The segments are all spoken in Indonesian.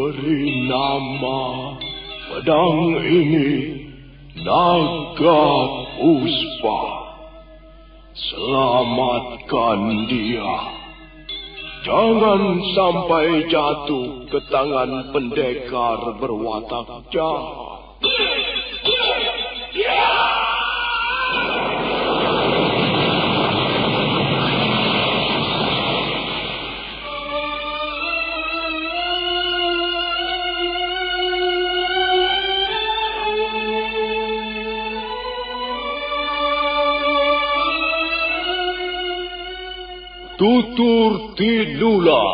Beri nama pedang ini Naga Puspa. Selamatkan dia. Jangan sampai jatuh ke tangan pendekar berwatak jahat. Tutur Tinula.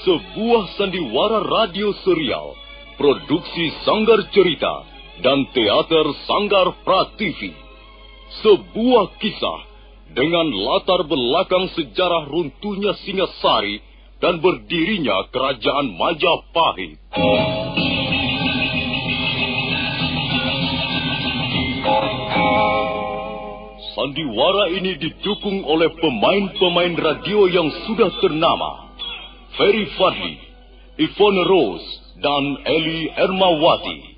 Sebuah sandiwara radio serial, produksi Sanggar Cerita dan teater Sanggar Prativi. Sebuah kisah dengan latar belakang sejarah runtuhnya Singasari dan berdirinya Kerajaan Majapahit. Sandiwara ini didukung oleh pemain-pemain radio yang sudah ternama. Ferry Fadli, Yvonne Rose, dan Eli Ermawati.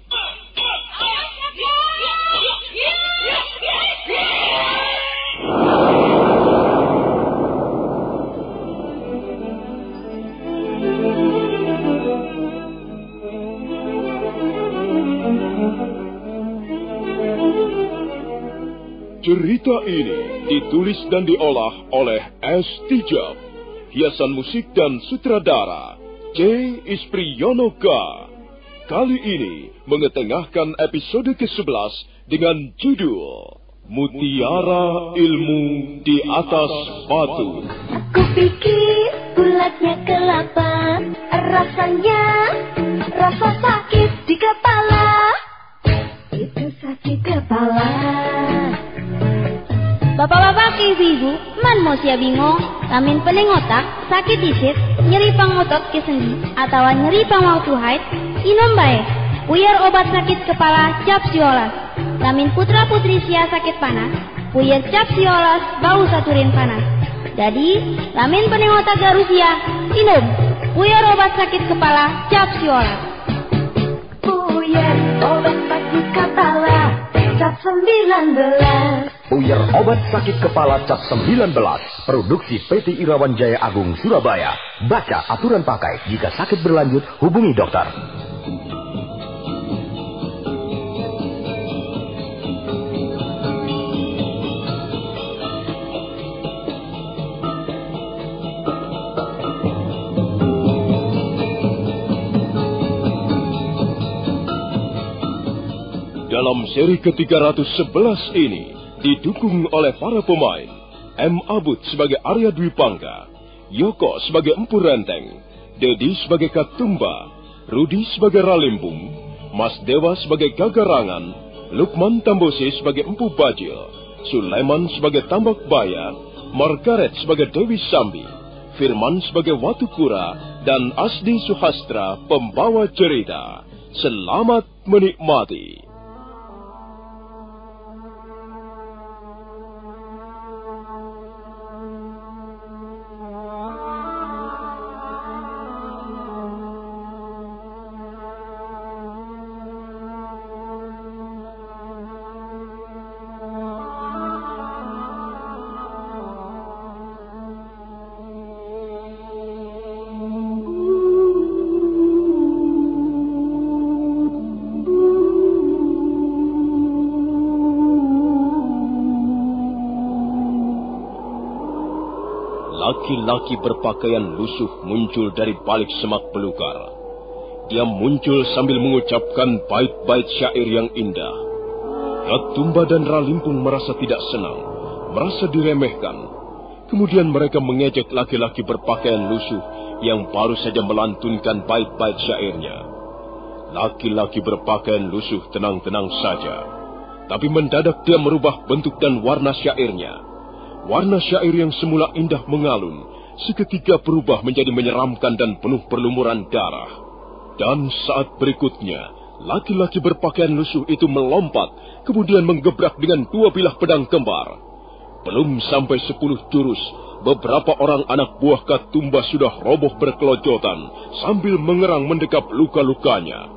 Cerita ini ditulis dan diolah oleh S. Tijab, hiasan musik dan sutradara C. Ispriyonoka. Kali ini mengetengahkan episode ke-11 dengan judul Mutiara Ilmu di Atas Batu. Aku pikir bulatnya kelapa, rasanya rasa sakit di kepala. Itu sakit kepala. Bapak-bapak, ibu-ibu, man mau sia bingung, lamin pening otak, sakit disit, nyeri pangotot ke sendi, atau nyeri pangwaktu haid, inom bae, puyer obat sakit kepala cap siolas. Lamin putra-putri sia sakit panas, puyer cap siolas bau saturin panas. Jadi, lamin pening otak garusia, inom, puyer obat sakit kepala cap siolas. Puyer obat sakit kepala cap 19. Puyer obat sakit kepala cap 19. Produksi PT Irawan Jaya Agung Surabaya. Baca aturan pakai. Jika sakit berlanjut, hubungi dokter. Dalam seri ke-311 ini, didukung oleh para pemain M. Abud sebagai Arya Dwi Pangga, Yoko sebagai Empu Renteng, Dedi sebagai Katumba, Rudi sebagai Ralimbung, Mas Dewa sebagai Gagarangan, Lukman Tambose sebagai Empu Bajil, Sulaiman sebagai Tambak Baya, Margaret sebagai Dewi Sambi, Firman sebagai Watukura, dan Asdi Suhastra pembawa cerita. Selamat menikmati. Laki-laki berpakaian lusuh muncul dari balik semak belukar. Dia muncul sambil mengucapkan bait-bait syair yang indah. Katumba dan Ralimpung merasa tidak senang, merasa diremehkan. Kemudian mereka mengejek laki-laki berpakaian lusuh yang baru saja melantunkan bait-bait syairnya. Laki-laki berpakaian lusuh tenang-tenang saja, tapi mendadak dia merubah bentuk dan warna syairnya. Warna syair yang semula indah mengalun, seketika berubah menjadi menyeramkan dan penuh perlumuran darah. Dan saat berikutnya, laki-laki berpakaian lusuh itu melompat, kemudian menggebrak dengan 2 bilah pedang kembar. Belum sampai 10 jurus, beberapa orang anak buah Katumba sudah roboh berkelojotan sambil mengerang mendekap luka-lukanya.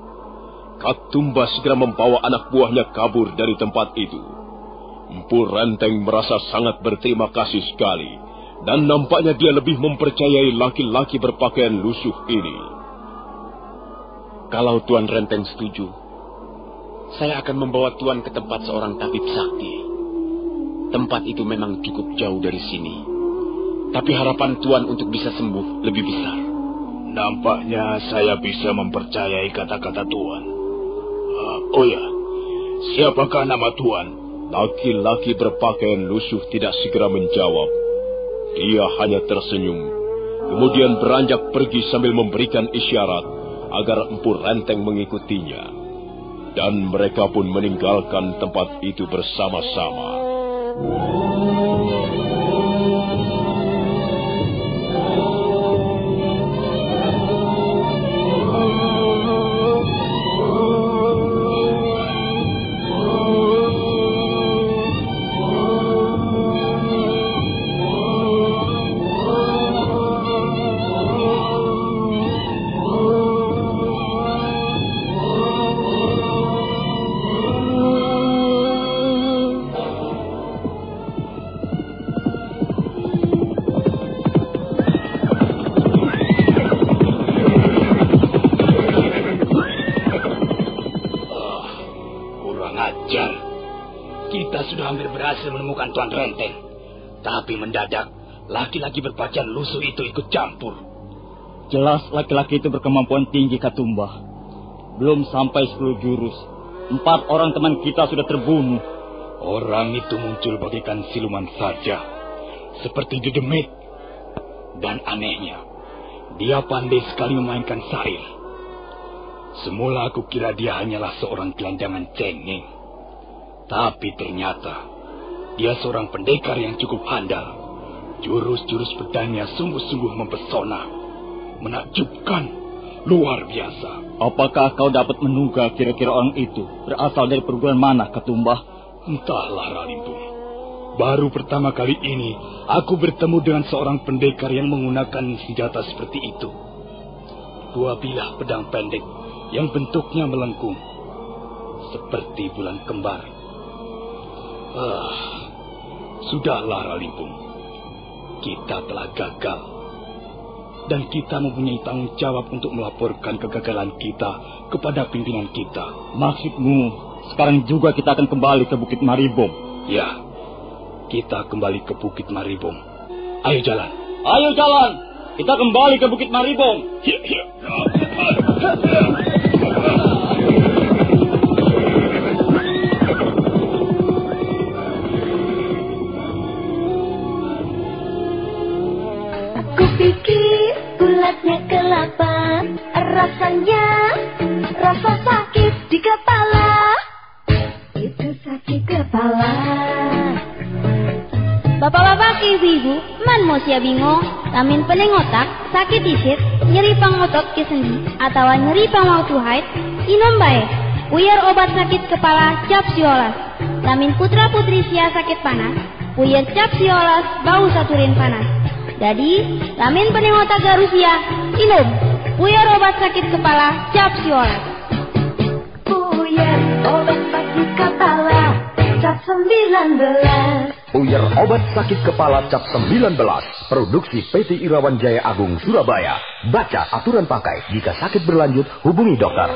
Katumba segera membawa anak buahnya kabur dari tempat itu. Empu Renteng merasa sangat berterima kasih sekali, dan nampaknya dia lebih mempercayai laki-laki berpakaian lusuh ini. Kalau Tuan Renteng setuju, saya akan membawa Tuan ke tempat seorang tabib sakti. Tempat itu memang cukup jauh dari sini, tapi harapan Tuan untuk bisa sembuh lebih besar. Nampaknya saya bisa mempercayai kata-kata Tuan. Oh ya, siapakah nama Tuan? Laki-laki berpakaian lusuh tidak segera menjawab. Dia hanya tersenyum, kemudian beranjak pergi sambil memberikan isyarat agar Empu Renteng mengikutinya. Dan mereka pun meninggalkan tempat itu bersama-sama. Kita sudah hampir berhasil menemukan Tuan Renteng. Tapi mendadak, laki-laki berpakaian lusuh itu ikut campur. Jelas laki-laki itu berkemampuan tinggi, Katumba. Belum sampai 10 jurus, 4 orang teman kita sudah terbunuh. Orang itu muncul bagaikan siluman saja, seperti dedemit. Dan anehnya, dia pandai sekali memainkan sair. Semula aku kira dia hanyalah seorang gelandangan cengeng. Tapi ternyata dia seorang pendekar yang cukup handal. Jurus-jurus pedangnya sungguh-sungguh mempesona, menakjubkan, luar biasa. Apakah kau dapat menduga kira-kira orang itu berasal dari perguruan mana, Katumba? Entahlah, Ralimpung. Baru pertama kali ini aku bertemu dengan seorang pendekar yang menggunakan senjata seperti itu. 2 bilah pedang pendek yang bentuknya melengkung, seperti bulan kembar. Sudahlah, Ralimpung. Kita telah gagal. Dan kita mempunyai tanggung jawab untuk melaporkan kegagalan kita kepada pimpinan kita. Maksudmu, sekarang juga kita akan kembali ke Bukit Maribom? Ya, kita kembali ke Bukit Maribom. Ayo jalan. Ayo jalan. Kita kembali ke Bukit Maribom. Ya. Pikir bulatnya kelapa, rasanya rasa sakit di kepala. Itu sakit kepala. Bapak-bapak, ibu-ibu, man mau sia bingung, lamin pening otak, sakit isit, nyeri pangotot ke sendi, atau nyeri pangwau haid, inom bae. Puyar obat sakit kepala cap siolas. Lamin putra-putri sia sakit panas, puyar cap siolas bau saturin panas. Jadi, lamin pening otak garusia, inom. Puyar obat sakit kepala cap siolas. Puyar obat sakit kepala cap 19. Puyar obat sakit kepala cap 19. Produksi PT Irawan Jaya Agung Surabaya. Baca aturan pakai. Jika sakit berlanjut, hubungi dokter.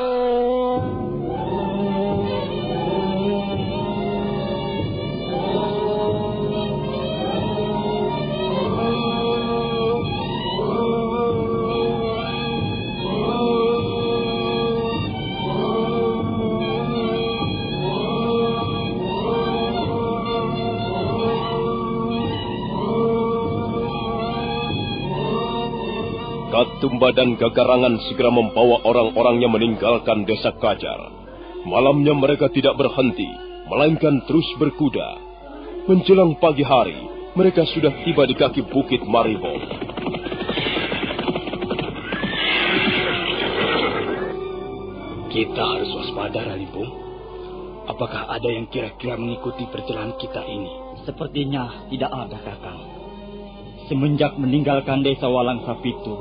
Katumba dan Gagarangan segera membawa orang-orangnya meninggalkan desa Kajar. Malamnya mereka tidak berhenti, melainkan terus berkuda. Menjelang pagi hari, mereka sudah tiba di kaki Bukit Maribom. Kita harus waspada, Ralimpung. Apakah ada yang kira-kira mengikuti perjalanan kita ini? Sepertinya tidak ada, Kakang. Semenjak meninggalkan desa Walang Sapitu,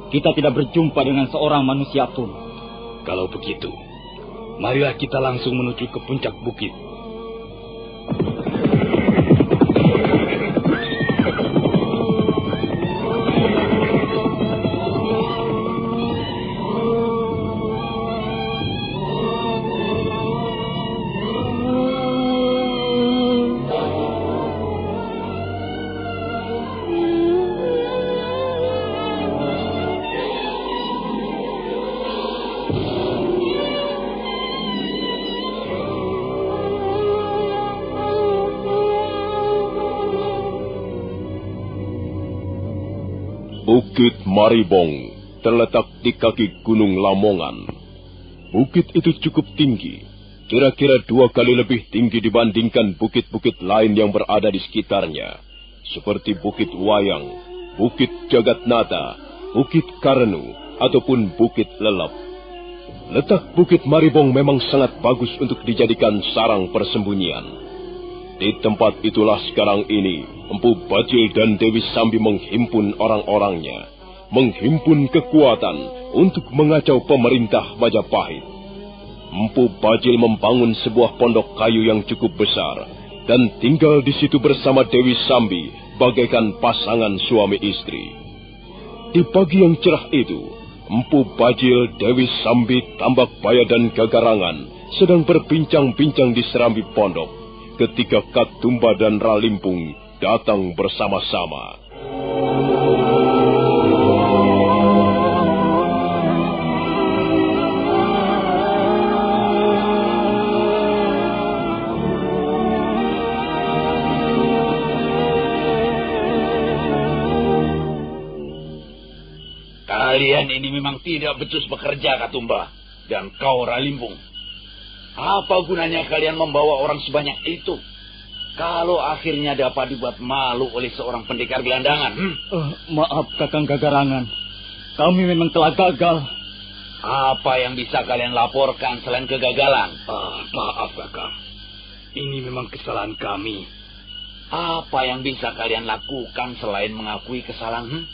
kita tidak berjumpa dengan seorang manusia pun. Kalau begitu, marilah kita langsung menuju ke puncak bukit. Bukit Maribong terletak di kaki Gunung Lamongan. Bukit itu cukup tinggi, kira-kira 2 kali lebih tinggi dibandingkan bukit-bukit lain yang berada di sekitarnya, seperti Bukit Wayang, Bukit Jagatnata, Bukit Karenu, ataupun Bukit Lelep. Letak Bukit Maribong memang sangat bagus untuk dijadikan sarang persembunyian. Di tempat itulah sekarang ini Empu Bajil dan Dewi Sambi menghimpun orang-orangnya, menghimpun kekuatan untuk mengacau pemerintah Majapahit. Empu Bajil membangun sebuah pondok kayu yang cukup besar dan tinggal di situ bersama Dewi Sambi bagaikan pasangan suami istri. Di pagi yang cerah itu, Empu Bajil, Dewi Sambi, Tambak Baya dan Gagarangan sedang berbincang-bincang di serambi pondok ketika Katumba dan Ralimpung datang bersama-sama. Kalian ini memang tidak becus bekerja, Katumba. Dan kau, Ralimpung. Apa gunanya kalian membawa orang sebanyak itu? Kalau akhirnya dapat dibuat malu oleh seorang pendekar gelandangan. Maaf, Kakang Gagarangan. Kami memang telah gagal. Apa yang bisa kalian laporkan selain kegagalan? Maaf, Kakang. Ini memang kesalahan kami. Apa yang bisa kalian lakukan selain mengakui kesalahan?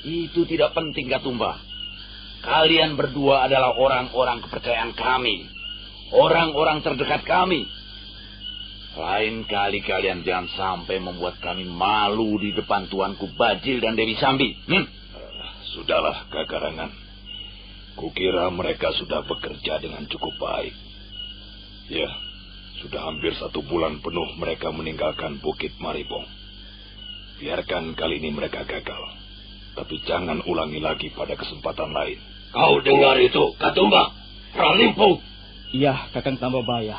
Itu tidak penting, Katumba. Kalian berdua adalah orang-orang kepercayaan kami. Orang-orang terdekat kami. Lain kali kalian jangan sampai membuat kami malu di depan Tuanku Bajil dan Dewi Sambi. Sudahlah, Gagarangan. Kukira mereka sudah bekerja dengan cukup baik. Ya, sudah hampir 1 bulan penuh mereka meninggalkan Bukit Maribong. Biarkan kali ini mereka gagal. Tapi jangan ulangi lagi pada kesempatan lain. Kau dengar itu, Katumba? Ralimpung. Iya, Kakang Tambabaya.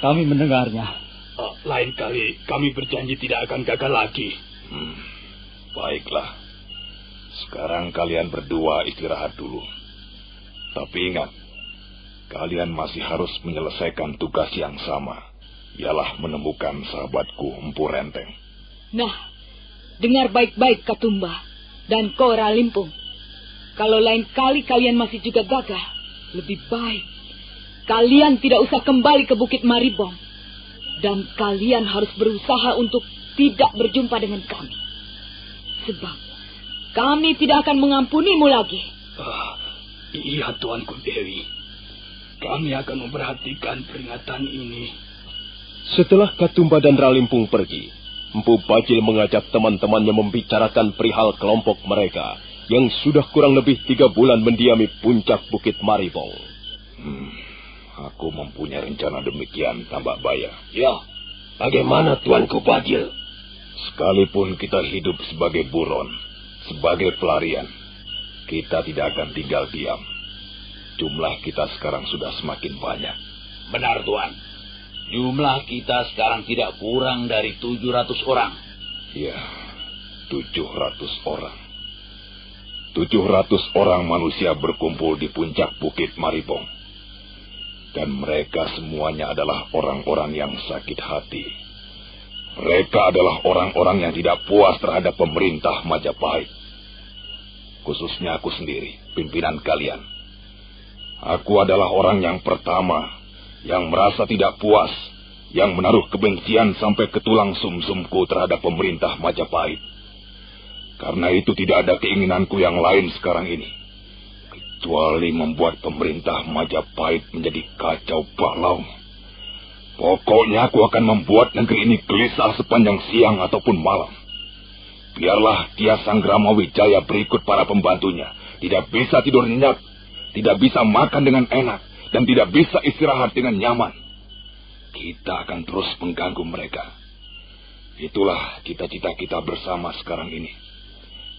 Kami mendengarnya. Lain kali kami berjanji tidak akan gagal lagi. Baiklah. Sekarang kalian berdua istirahat dulu. Tapi ingat, kalian masih harus menyelesaikan tugas yang sama. Ialah menemukan sahabatku Empu Renteng. Nah, dengar baik-baik, Katumba dan kau, Ralimpung. Kalau lain kali kalian masih juga gagal, lebih baik kalian tidak usah kembali ke Bukit Maribong. Dan kalian harus berusaha untuk tidak berjumpa dengan kami. Sebab kami tidak akan mengampunimu lagi. Iya, Tuanku Dewi. Kami akan memperhatikan peringatan ini. Setelah Katumba dan Ralimpung pergi, Empu Bajil mengajak teman-temannya membicarakan perihal kelompok mereka yang sudah kurang lebih 3 bulan mendiami puncak Bukit Maribong. Aku mempunyai rencana demikian, Tambak Baya. Ya, bagaimana Tuanku Bajil? Sekalipun kita hidup sebagai buron, sebagai pelarian, kita tidak akan tinggal diam. Jumlah kita sekarang sudah semakin banyak. Benar, Tuan. Jumlah kita sekarang tidak kurang dari 700 orang. Ya, 700 orang. 700 orang manusia berkumpul di puncak Bukit Maribong. Dan mereka semuanya adalah orang-orang yang sakit hati. Mereka adalah orang-orang yang tidak puas terhadap pemerintah Majapahit. Khususnya aku sendiri, pimpinan kalian. Aku adalah orang yang pertama yang merasa tidak puas, yang menaruh kebencian sampai ke tulang sumsumku terhadap pemerintah Majapahit. Karena itu tidak ada keinginanku yang lain sekarang ini, kecuali membuat pemerintah Majapahit menjadi kacau balau. Pokoknya aku akan membuat negeri ini gelisah sepanjang siang ataupun malam. Biarlah dia Sanggrama Wijaya berikut para pembantunya tidak bisa tidur nyenyak, tidak bisa makan dengan enak, dan tidak bisa istirahat dengan nyaman. Kita akan terus mengganggu mereka. Itulah cita-cita kita bersama sekarang ini.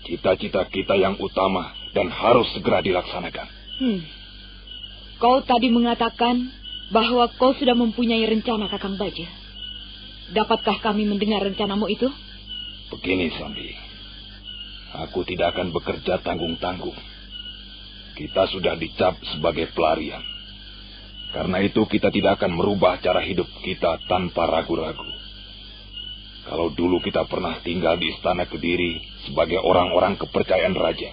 Cita-cita kita yang utama dan harus segera dilaksanakan. Kau tadi mengatakan bahwa kau sudah mempunyai rencana, Kakang Bajil. Dapatkah kami mendengar rencanamu itu? Begini, Sambi. Aku tidak akan bekerja tanggung-tanggung. Kita sudah dicap sebagai pelarian. Karena itu kita tidak akan merubah cara hidup kita tanpa ragu-ragu. Kalau dulu kita pernah tinggal di Istana Kediri sebagai orang-orang kepercayaan raja,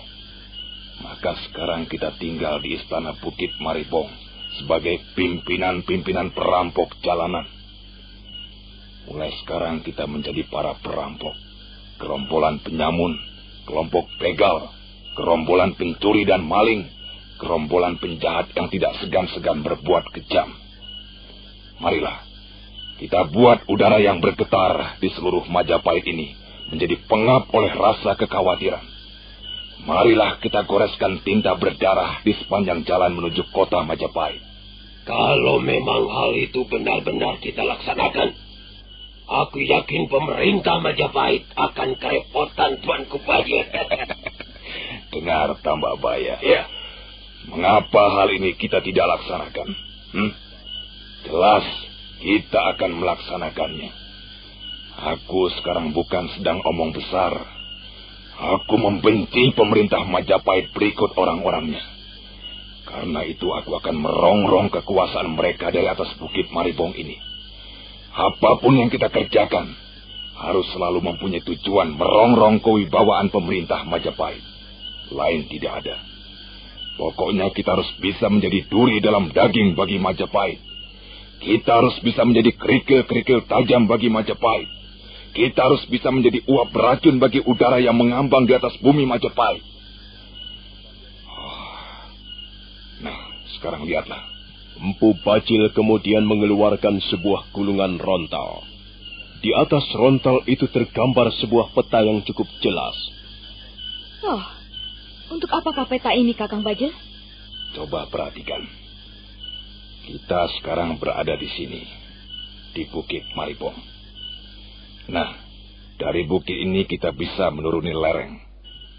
maka sekarang kita tinggal di Istana Bukit Maribong sebagai pimpinan-pimpinan perampok jalanan. Mulai sekarang kita menjadi para perampok, gerombolan penyamun, kelompok begal, gerombolan pencuri dan maling, gerombolan penjahat yang tidak segan-segan berbuat kejam. Marilah, kita buat udara yang bergetar di seluruh Majapahit ini menjadi pengap oleh rasa kekhawatiran. Marilah kita goreskan tinta berdarah di sepanjang jalan menuju kota Majapahit. Kalau memang hal itu benar-benar kita laksanakan, aku yakin pemerintah Majapahit akan kerepotan, Tuanku Bajil. Dengar, Tambak Baya. Ya. Mengapa hal ini kita tidak laksanakan? Jelas, kita akan melaksanakannya. Aku sekarang bukan sedang omong besar. Aku membenci pemerintah Majapahit berikut orang-orangnya. Karena itu aku akan merongrong kekuasaan mereka dari atas Bukit Maribong ini. Apapun yang kita kerjakan, harus selalu mempunyai tujuan merongrong kewibawaan pemerintah Majapahit. Lain tidak ada. Pokoknya kita harus bisa menjadi duri dalam daging bagi Majapahit. Kita harus bisa menjadi kerikil-kerikil tajam bagi Majapahit. Kita harus bisa menjadi uap beracun bagi udara yang mengambang di atas bumi Majapahit. Nah, sekarang lihatlah. Empu Bajil kemudian mengeluarkan sebuah gulungan rontal. Di atas rontal itu tergambar sebuah peta yang cukup jelas. Oh, untuk apakah peta ini, Kakang Bajil? Coba perhatikan. Kita sekarang berada di sini, di Bukit Maribong. Nah, dari bukit ini kita bisa menuruni lereng.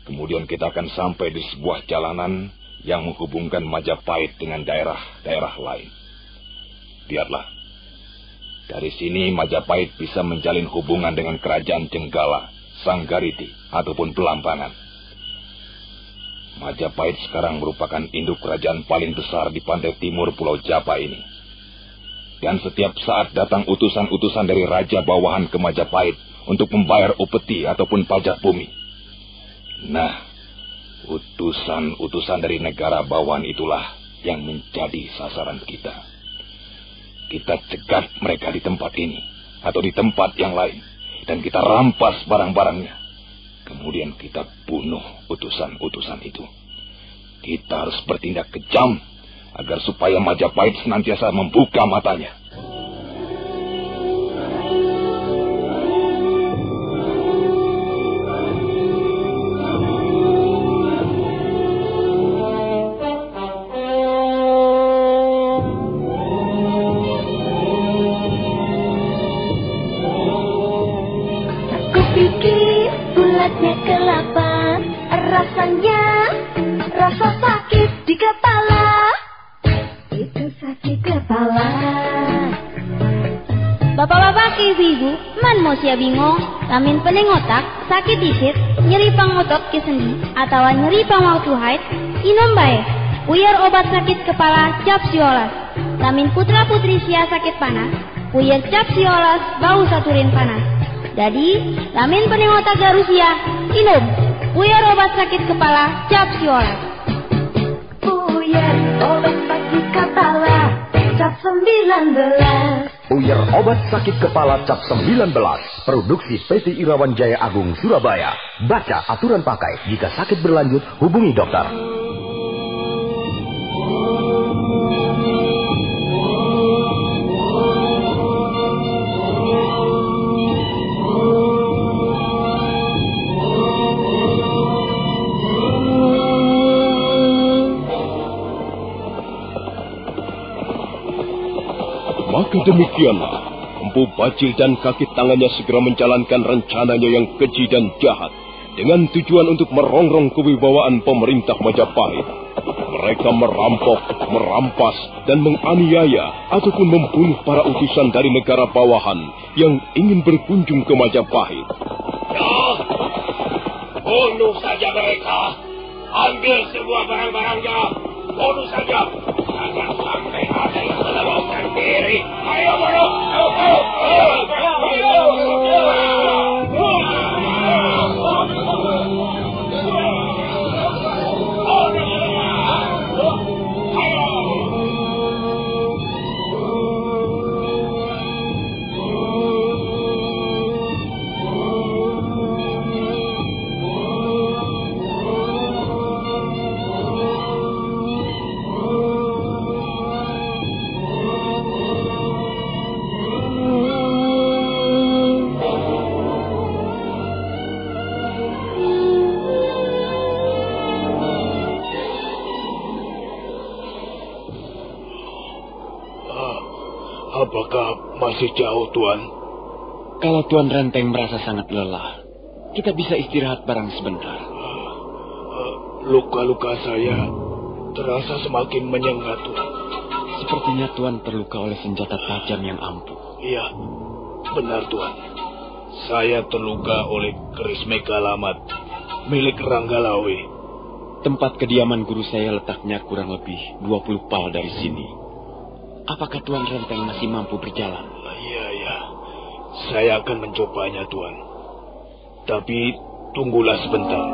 Kemudian kita akan sampai di sebuah jalanan yang menghubungkan Majapahit dengan daerah-daerah lain. Lihatlah. Dari sini Majapahit bisa menjalin hubungan dengan kerajaan Jenggala, Sanggariti, ataupun Belambangan. Majapahit sekarang merupakan induk kerajaan paling besar di pantai timur Pulau Japa ini. Dan setiap saat datang utusan-utusan dari raja bawahan ke Majapahit untuk membayar upeti ataupun pajak bumi. Nah, utusan-utusan dari negara bawahan itulah yang menjadi sasaran kita. Kita cegat mereka di tempat ini atau di tempat yang lain, dan kita rampas barang-barangnya. Kemudian kita bunuh utusan-utusan itu. Kita harus bertindak kejam agar supaya Majapahit senantiasa membuka matanya. Kupikir bulatnya kelapa, rasanya rasa sakit di kepala. Itu sakit kepala. Bapak-bapak, ibu-ibu, man mau sia bingung, lamin pening otak, sakit disit, nyeri pangotot ke sendi, atau nyeri pangwaktu haid, inom bae. Puyar obat sakit kepala cap siolas. Lamin putra-putri sia sakit panas, puyar cap siolas bau saturin panas. Jadi, lamin pening otak garusia, inom. Puyar obat sakit kepala cap siolas. Puyar obat sakit Uyer obat sakit kepala cap 19. Produksi PT Irawan Jaya Agung Surabaya. Baca aturan pakai. Jika sakit berlanjut, hubungi dokter. Maka demikianlah, Empu Bajil dan kaki tangannya segera menjalankan rencananya yang keji dan jahat, dengan tujuan untuk merongrong kewibawaan pemerintah Majapahit. Mereka merampok, merampas, dan menganiaya ataupun membunuh para utusan dari negara bawahan yang ingin berkunjung ke Majapahit. Ya, bunuh saja mereka. Ambil semua barang-barangnya. Bunuh saja. Jangan sampai ada yang meloloskan diri. Ayo bunuh. Apakah masih jauh, Tuan? Kalau Tuan Renteng merasa sangat lelah, kita bisa istirahat barang sebentar. Luka-luka saya terasa semakin menyengat, Tuan. Sepertinya Tuan terluka oleh senjata tajam yang ampuh. Iya, benar, Tuan. Saya terluka oleh keris Megalamat milik Ranggalawe. Tempat kediaman guru saya letaknya kurang lebih 20 pal dari sini. Apakah Tuan Renteng masih mampu berjalan? Iya. Saya akan mencobanya, Tuan. Tapi tunggulah sebentar.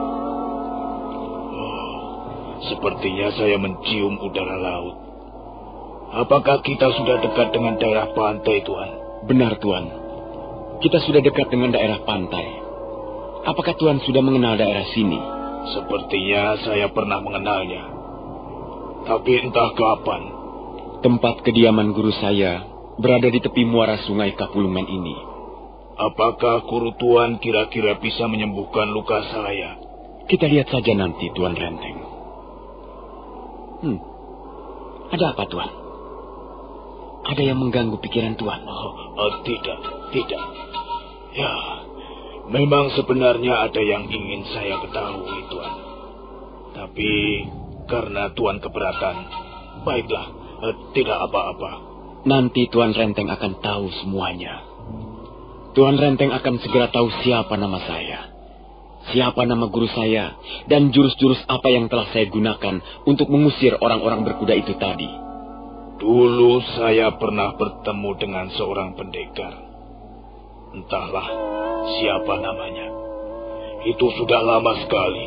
Sepertinya saya mencium udara laut. Apakah kita sudah dekat dengan daerah pantai, Tuan? Benar, Tuan. Kita sudah dekat dengan daerah pantai. Apakah Tuan sudah mengenal daerah sini? Sepertinya saya pernah mengenalnya. Tapi entah kapan. Tempat kediaman guru saya berada di tepi muara sungai Kapulungan ini. Apakah guru Tuan kira-kira bisa menyembuhkan luka saya? Kita lihat saja nanti, Tuan Renteng. Ada apa, Tuan? Ada yang mengganggu pikiran Tuan? Tidak. Ya, memang sebenarnya ada yang ingin saya ketahui, Tuan. Tapi karena Tuan keberatan, baiklah. Tidak apa-apa. Nanti Tuan Renteng akan tahu semuanya. Tuan Renteng akan segera tahu siapa nama saya, siapa nama guru saya, dan jurus-jurus apa yang telah saya gunakan untuk mengusir orang-orang berkuda itu tadi. Dulu saya pernah bertemu dengan seorang pendekar. Entahlah siapa namanya. Itu sudah lama sekali.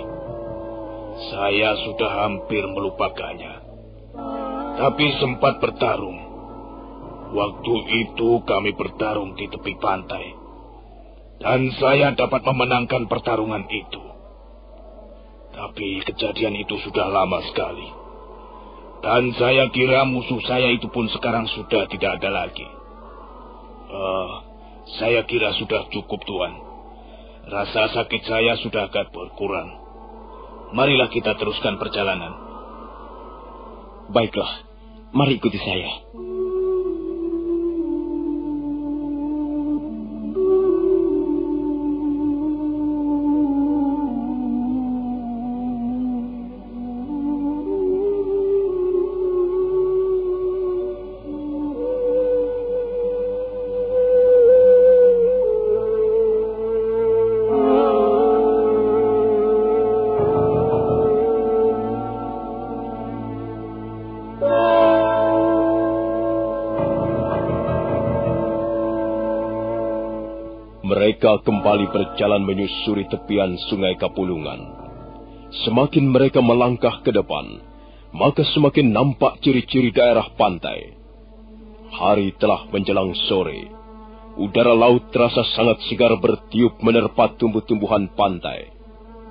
Saya sudah hampir melupakannya. Tapi sempat bertarung. Waktu itu kami bertarung di tepi pantai. Dan saya dapat memenangkan pertarungan itu. Tapi kejadian itu sudah lama sekali. Dan saya kira musuh saya itu pun sekarang sudah tidak ada lagi. Saya kira sudah cukup, Tuan. Rasa sakit saya sudah agak berkurang. Marilah kita teruskan perjalanan. Baiklah, mari ikuti saya. Mereka kembali berjalan menyusuri tepian sungai Kapulungan. Semakin mereka melangkah ke depan, maka semakin nampak ciri-ciri daerah pantai. Hari telah menjelang sore. Udara laut terasa sangat segar bertiup menerpa tumbuh-tumbuhan pantai.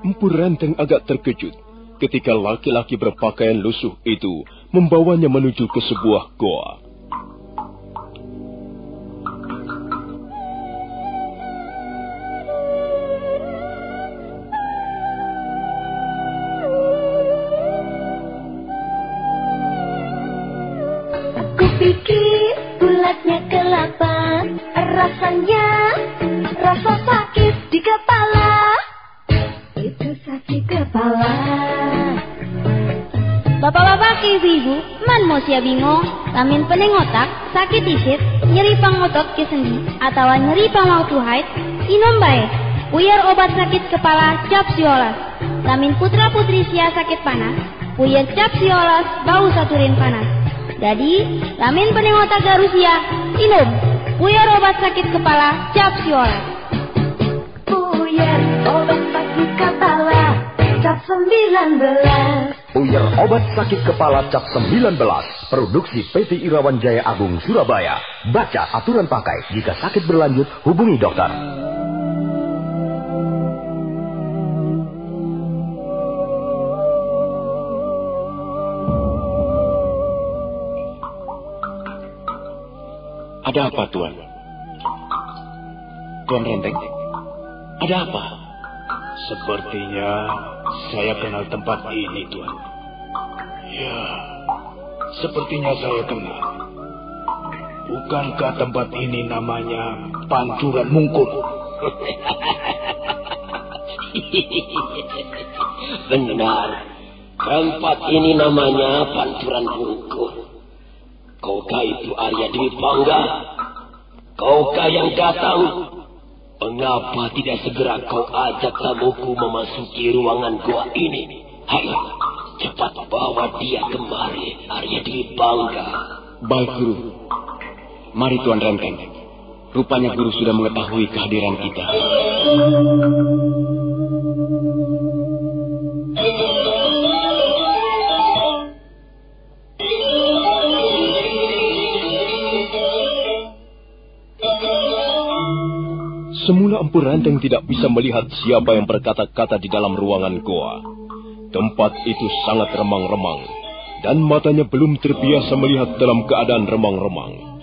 Empu Renteng agak terkejut ketika laki-laki berpakaian lusuh itu membawanya menuju ke sebuah goa. Kupikir bulatnya kelapa, rasanya rasa sakit di kepala. Itu sakit kepala. Bapak-bapak, ibu-ibu, man mau sia bingung, lamin pening otak, sakit isit, nyeri pangotot ke sendi, atau nyeri pangwaktu haid, inom bae. Puyar obat sakit kepala cap siolas. Lamin putra-putri sia sakit panas, puyar cap siolas bau saturin panas. Jadi, lamin pening otak garusia, inom. Puyar obat sakit kepala cap siolas. Puyar obat sakit kepala cap 19. Puyar obat sakit kepala cap 19. Produksi PT Irawan Jaya Agung Surabaya. Baca aturan pakai. Jika sakit berlanjut, hubungi dokter. Ada apa, Tuan? Tuan Renteng? Ada apa? Sepertinya saya kenal tempat ini, Tuan. Ya, sepertinya saya kenal. Bukankah tempat ini namanya Pancuran Mungkur? Benar. Tempat ini namanya Pancuran Mungkur. Kaukah itu Arya Dewi Pangga? Kaukah yang datang? Mengapa tidak segera kau ajak tamuku memasuki ruangan goa ini? Hayo, cepat bawa dia kemari, Arya Dewi Pangga. Baik, Guru. Mari, Tuan Renteng. Rupanya Guru sudah mengetahui kehadiran kita. Semula Empu Renteng tidak bisa melihat siapa yang berkata-kata di dalam ruangan goa. Tempat itu sangat remang-remang, dan matanya belum terbiasa melihat dalam keadaan remang-remang.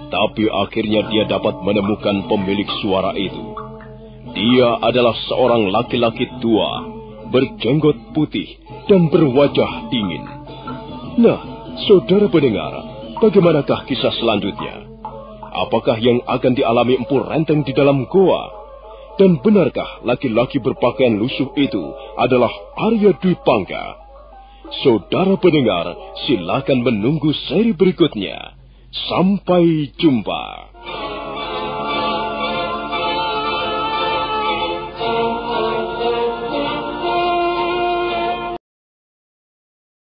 Tapi akhirnya dia dapat menemukan pemilik suara itu. Dia adalah seorang laki-laki tua, berjenggot putih, dan berwajah dingin. Nah, saudara pendengar, bagaimanakah kisah selanjutnya? Apakah yang akan dialami Empu Renteng di dalam goa? Dan benarkah laki-laki berpakaian lusuh itu adalah Arya Dwi Pangga? Saudara pendengar, silakan menunggu seri berikutnya. Sampai jumpa.